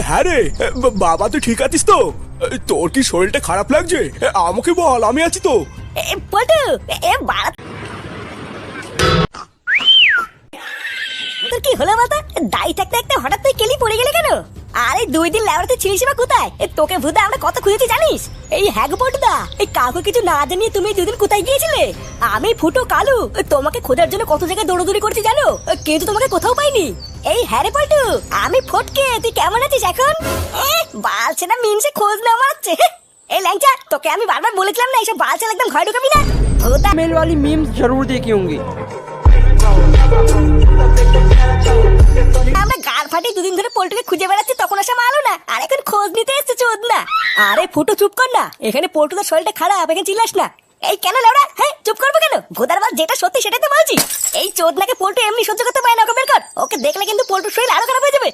হ্যাঁ রে, বাবা তুই ঠিক আছিস তো? তোর কি শরীরটা খারাপ লাগছে? আমাকে বল, আমি আছি তো। পটু বাড়া তোর কি হলো মাথা? দাই থাকতে একটা হঠাৎ তুই কেলি পড়ে গেলে কেন? আরে 2 দিন ল্যাবরেটরি ছিলিস বা কোথায়? তোকে ভূতে আমরা কত খুঁজেছি জানিস? এই হ্যাগ পটুদা, এই কাউকে কিছু না জানিয়ে তুমি 2 দিন কোথায় গিয়েছিলে? আমি ফুটো কালু তোমাকে খোঁজার জন্য কত জায়গায় দৌড়াদৌড়ি করছি জানো, কিন্তু তোমাকে কোথাও পাইনি। এই হ্যাঁ রে পল্টু, আমি ফটকে, তুই কেমন আছিস এখন? বালছে না মিনসে খোঁজ না মারছে। এই ল্যাংচা, তোকে আমি বারবার বলেছিলাম না এইসব বালচাল একদম ঘরে ঢুকাবি না। ভূতা मेल वाली मीम्स जरूर देखी होंगी। আমরা গাল ফাটি 2 দিন ধরে পল্টুকে খুঁজে বেড়াচ্ছি, তখন আসা মালো না, আর এখন খোঁজ নিতে এসছে চোদ না। আরে ফুটো চুপ কর না, এখানে পল্টুদের শরীরটা খারাপ, এখানে চিল্লাস না। এই কেন লাউড়া, হ্যাঁ চুপ করবো কেন? ভোদার বাল যেটা সত্যি সেটাই তো বলছি। এই চোদ নাকে পল্টু এমনি সহ্য করতে পারে না, ওকে বের কর। ওকে দেখলে কিন্তু পল্টুর শরীর আরো খারাপ হয়ে যাবে।